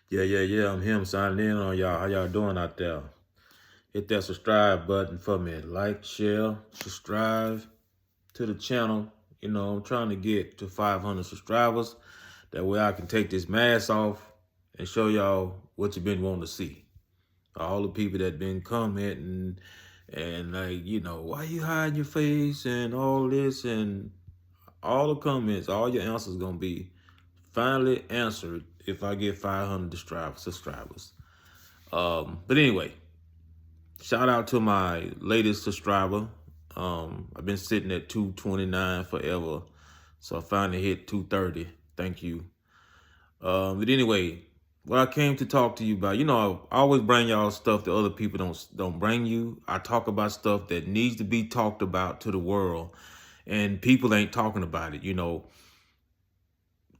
Yeah. I'm him signing in on y'all. How y'all doing out there? Hit that subscribe button for me. Like, share, subscribe to the channel. You know, I'm trying to get to 500 subscribers. That way I can take this mask off and show y'all what you've been wanting to see. All the people that been commenting and like, why you hiding your face and all this and all the comments, all your answers gonna be finally answered if I get 500 subscribers. But anyway, shout out to my latest subscriber. I've been sitting at 229 forever, so I finally hit 230. Thank you. But anyway, what I came to talk to you about, I always bring y'all stuff that other people don't bring you. I talk about stuff that needs to be talked about to the world, and people ain't talking about it.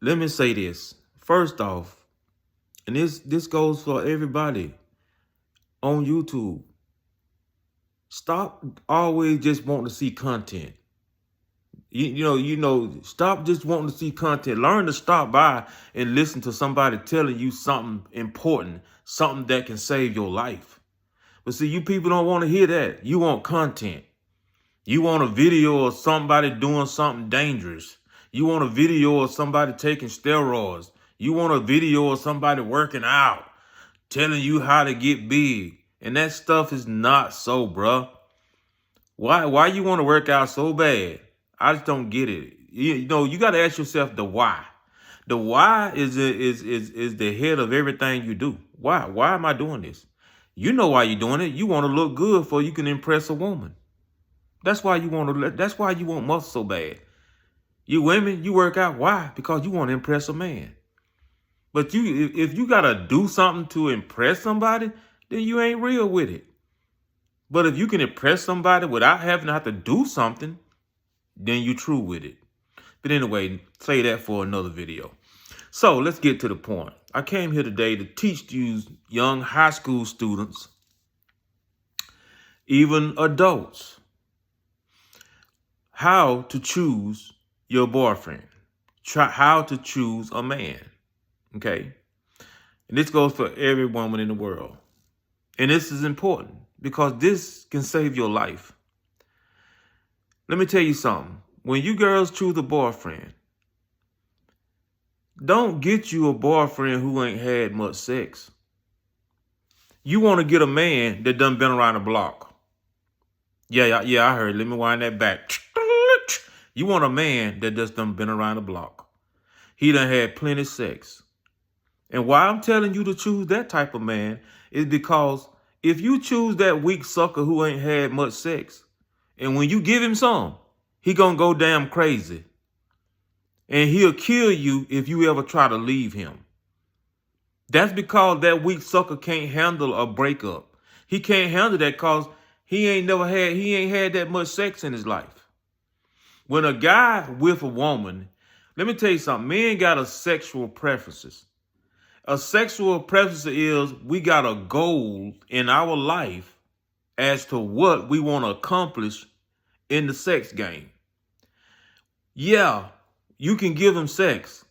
Let me say this first off, and this goes for everybody on YouTube. Stop always just wanting to see content. Stop just wanting to see content. Learn to stop by and listen to somebody telling you something important, something that can save your life. But see, you people don't want to hear that. You want content. You want a video of somebody doing something dangerous. You want a video of somebody taking steroids. You want a video of somebody working out, telling you how to get big. And that stuff is not so, bruh. Why you want to work out so bad? I just don't get it. You got to ask yourself the why. The why is the head of everything you do. Why? Why am I doing this? You know why you're doing it. You want to look good so you can impress a woman. That's why you want muscle so bad. You women, you work out. Why? Because you want to impress a man. But if you got to do something to impress somebody, then you ain't real with it. But if you can impress somebody without having to have to do something, then you true with it. But anyway, say that for another video. So let's get to the point. I came here today to teach you young high school students, even adults, how to choose your boyfriend. How to choose a man. Okay? And this goes for every woman in the world. And this is important because this can save your life. Let me tell you something. When you girls choose a boyfriend, don't get you a boyfriend who ain't had much sex. You want to get a man that done been around the block. Yeah, I heard. Let me wind that back. You want a man that just done been around the block. He done had plenty of sex. And why I'm telling you to choose that type of man is because if you choose that weak sucker who ain't had much sex, and when you give him some, he gonna go damn crazy. And he'll kill you if you ever try to leave him. That's because that weak sucker can't handle a breakup. He can't handle that because he ain't had that much sex in his life. When a guy with a woman, let me tell you something, men got a sexual preferences. A sexual preference is we got a goal in our life as to what we want to accomplish in the sex game. Yeah, you can give him sex,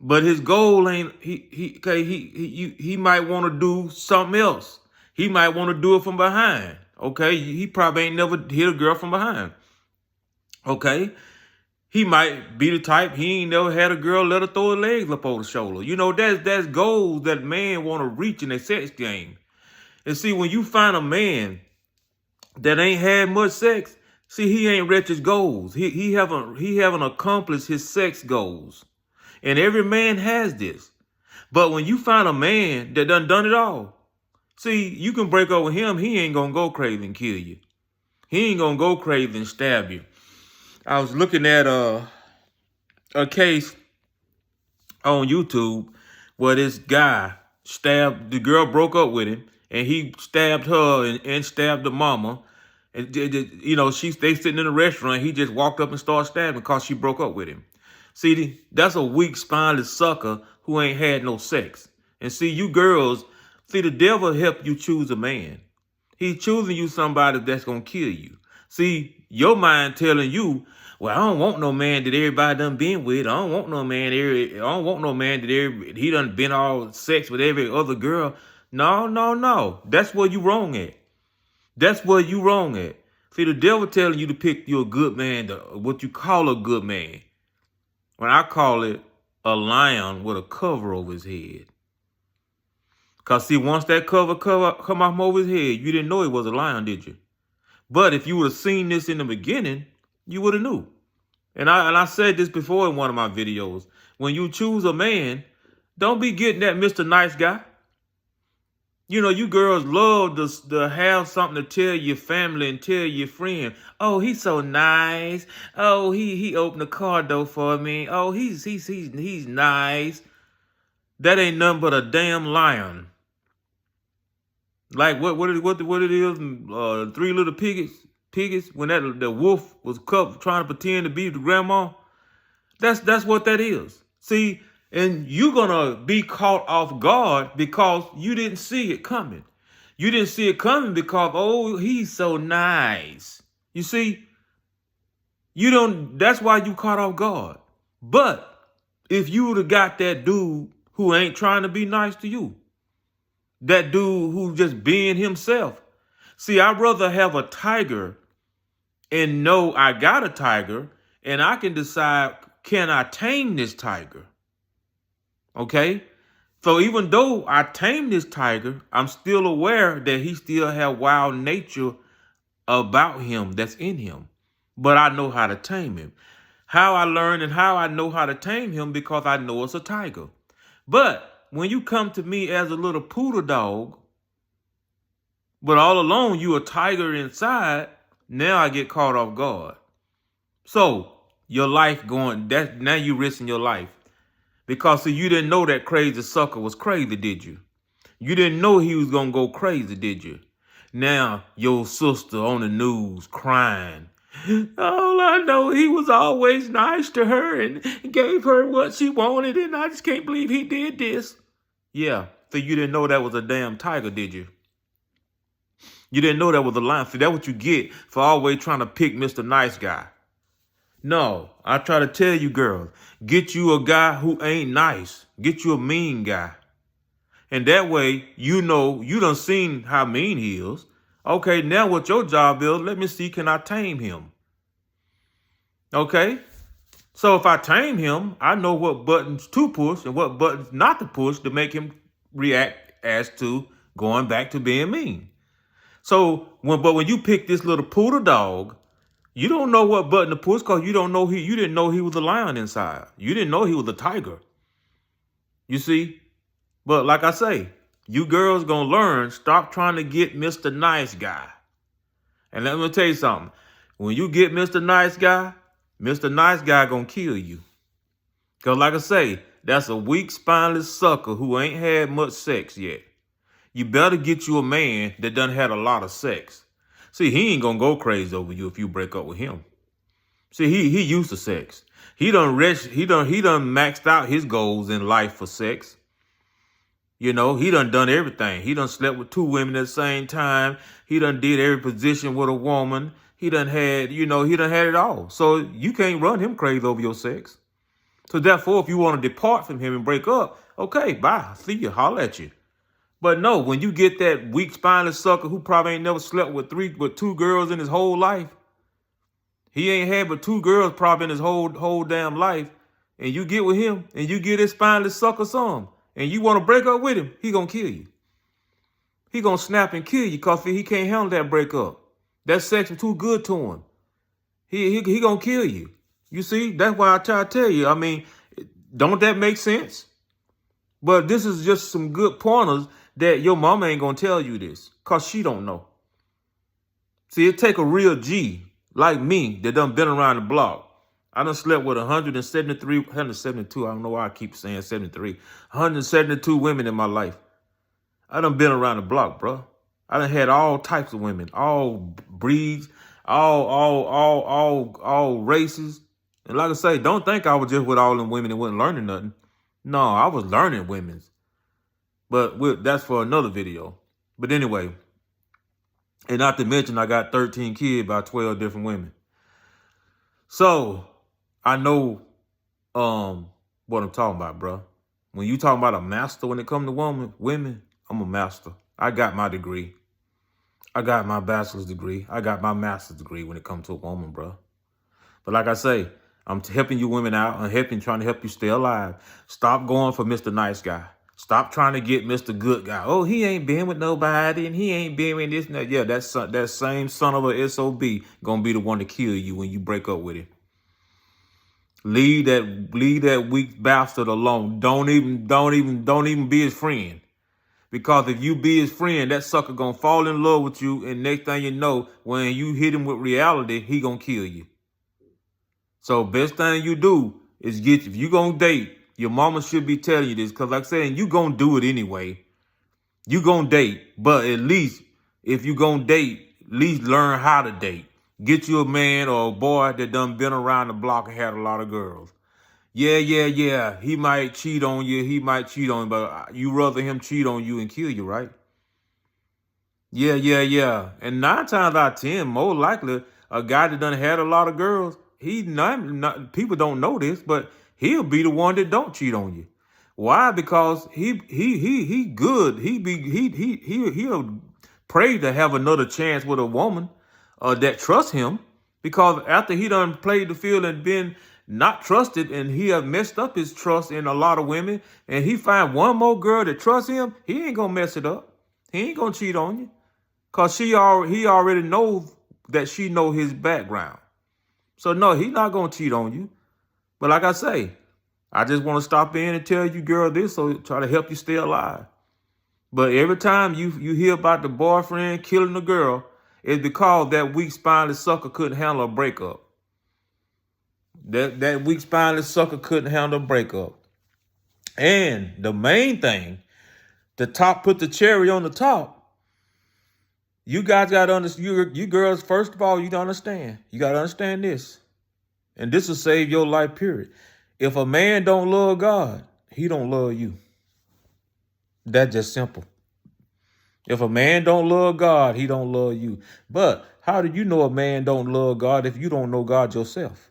but his goal ain't he might want to do something else. He might want to do it from behind. Okay, he probably ain't never hit a girl from behind. Okay, he might be the type he ain't never had a girl let her throw her legs up over the shoulder. That's goals that man want to reach in their sex game. And see, when you find a man that ain't had much sex, see, he ain't reached his goals. He haven't accomplished his sex goals. And every man has this. But when you find a man that done it all, see, you can break up with him. He ain't gonna go crazy and kill you. He ain't gonna go crazy and stab you. I was looking at a case on YouTube where this guy stabbed, the girl broke up with him, and he stabbed her and stabbed the mama. And they sitting in a restaurant. He just walked up and started stabbing because she broke up with him. See, that's a weak, spineless sucker who ain't had no sex. And see, you girls, see, the devil help you choose a man. He's choosing you somebody that's gonna kill you. See, your mind telling you, Well, I don't want no man that everybody done been with. I don't want no man. I don't want no man that he done been all sex with every other girl. No, no, no. That's where you wrong at. That's where you wrong at. See, the devil telling you to pick you a good man, what you call a good man. When I call it a lion with a cover over his head. Because see, once that cover come off over his head, you didn't know it was a lion, did you? But if you would have seen this in the beginning, you would have knew. And I said this before in one of my videos. When you choose a man, don't be getting that Mr. Nice Guy. You know, you girls love to have something to tell your family and tell your friend. Oh, he's so nice. Oh, he opened the car door for me. Oh, he's nice. That ain't nothing but a damn lion. Like what it is? Three Little Piggies when the wolf was trying to pretend to be the grandma. That's what that is. See, and you're gonna be caught off guard because you didn't see it coming. You didn't see it coming because, oh, he's so nice. You see, that's why you caught off guard. But if you would have got that dude who ain't trying to be nice to you, that dude who just being himself. See, I'd rather have a tiger and know I got a tiger and I can decide, can I tame this tiger? Okay? So even though I tame this tiger, I'm still aware that he still have wild nature about him that's in him. But I know how to tame him. How I learn and how I know how to tame him because I know it's a tiger. But when you come to me as a little poodle dog, but all along you a tiger inside, now I get caught off guard. So your life now you risking your life. Because see, you didn't know that crazy sucker was crazy, did you? You didn't know he was gonna go crazy, did you? Now your sister on the news crying. All I know, he was always nice to her and gave her what she wanted, and I just can't believe he did this. Yeah, so you didn't know that was a damn tiger, did you? You didn't know that was a lion. See, that's what you get for always trying to pick Mr. Nice Guy. No, I try to tell you, girls, get you a guy who ain't nice. Get you a mean guy. And that way, you know, you done seen how mean he is. Okay, now what your job is, let me see, can I tame him? Okay? So if I tame him, I know what buttons to push and what buttons not to push to make him react as to going back to being mean. So when you pick this little poodle dog, you don't know what button to push because you didn't know he was a lion inside. You didn't know he was a tiger. You see? But like I say, you girls gonna learn, stop trying to get Mr. Nice Guy. And let me tell you something. When you get Mr. Nice Guy gonna kill you. Because like I say, that's a weak, spineless sucker who ain't had much sex yet. You better get you a man that done had a lot of sex. See, he ain't gonna go crazy over you if you break up with him. See, he used to sex. He done maxed out his goals in life for sex. You know, he done everything. He done slept with 2 women at the same time. He done did every position with a woman. He done had it all. So you can't run him crazy over your sex. So therefore, if you want to depart from him and break up, okay, bye. See you, holler at you. But no, when you get that weak, spineless sucker who probably ain't never slept with 2 girls in his whole life, he ain't had but 2 girls probably in his whole damn life, and you get with him and you get this spineless sucker some, and you want to break up with him, he gonna kill you. He gonna snap and kill you because he can't handle that breakup. That sex was too good to him. He gonna kill you. You see, that's why I try to tell you. I mean, don't that make sense? But this is just some good pointers that your mama ain't gonna tell you this because she don't know. See, it take a real G like me that done been around the block. I done slept with 172, I don't know why I keep saying 73, 172 women in my life. I done been around the block, bro. I done had all types of women, all breeds, all races. And like I say, don't think I was just with all them women and wasn't learning nothing. No, I was learning women's. But that's for another video. But anyway, and not to mention I got 13 kids by 12 different women. So I know what I'm talking about, bro. When you talking about a master when it comes to women, I'm a master. I got my degree. I got my bachelor's degree. I got my master's degree when it comes to a woman, bro. But like I say, I'm helping you women out. I'm trying to help you stay alive. Stop going for Mr. Nice Guy. Stop trying to get Mr. Good Guy. Oh, he ain't been with nobody, and he ain't been with this and that. Yeah, that same son of a SOB gonna be the one to kill you when you break up with him. Leave that weak bastard alone. Don't even be his friend. Because if you be his friend, that sucker gonna fall in love with you, and next thing you know, when you hit him with reality, he gonna kill you. So best thing you do is if you gonna date, your mama should be telling you this, because like I said, you gonna do it anyway. You gonna date, but at least if you gonna date, at least learn how to date. Get you a man or a boy that done been around the block and had a lot of girls. Yeah. He might cheat on you. But you rather him cheat on you and kill you, right? Yeah. And 9 times out of 10, more likely, a guy that done had a lot of girls, people don't know this, but he'll be the one that don't cheat on you. Why? Because he good. He'll pray to have another chance with a woman that trusts him. Because after he done played the field and been not trusted, and he have messed up his trust in a lot of women, and he find one more girl that trusts him, he ain't gonna mess it up. He ain't gonna cheat on you. Cause he already knows that she know his background. So no, he's not gonna cheat on you. But like I say, I just want to stop in and tell you, girl, this, so try to help you stay alive. But every time you hear about the boyfriend killing the girl, it's because that weak spineless sucker couldn't handle a breakup. That weak spineless sucker couldn't handle a breakup. And the main thing, put the cherry on the top. You guys got to understand, you girls, first of all, you don't understand. You got to understand this. And this will save your life, period. If a man don't love God, he don't love you. That's just simple. If a man don't love God, he don't love you. But how do you know a man don't love God if you don't know God yourself?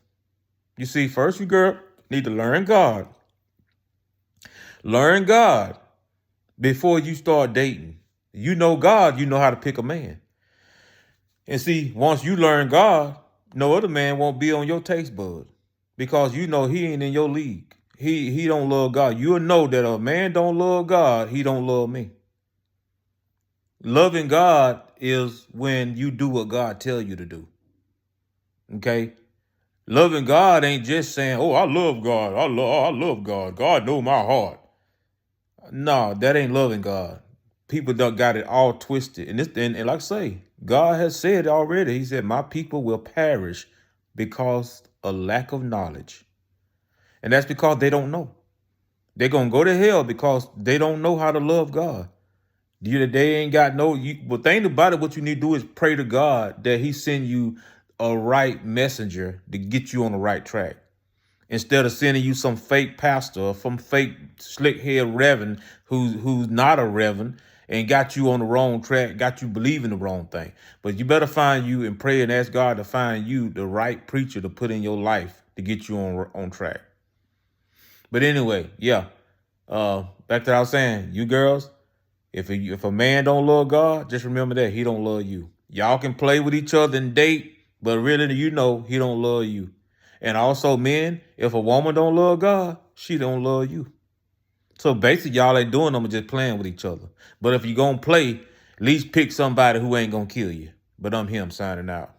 You see, first you girl need to learn God. Learn God before you start dating. You know God, you know how to pick a man. And see, once you learn God, no other man won't be on your taste bud, because you know he ain't in your league. He don't love God. You'll know that a man don't love God, he don't love me. Loving God is when you do what God tells you to do. Okay? Loving God ain't just saying, oh, I love God. I love God. God knows my heart. No, that ain't loving God. People done got it all twisted. And like I say, God has said already, he said, my people will perish because of lack of knowledge. And that's because they don't know. They're going to go to hell because they don't know how to love God. They ain't got but thing about it, what you need to do is pray to God that he send you a right messenger to get you on the right track. Instead of sending you some fake pastor or some fake slick head reverend who's not a reverend and got you on the wrong track, got you believing the wrong thing. But you better find you and pray and ask God to find you the right preacher to put in your life to get you on track. But anyway, yeah. Back to what I was saying, you girls, if a man don't love God, just remember that he don't love you. Y'all can play with each other and date, but really, you know, he don't love you. And also, men, if a woman don't love God, she don't love you. So basically, y'all ain't doing them, just playing with each other. But if you gonna play, at least pick somebody who ain't gonna kill you. But I'm him signing out.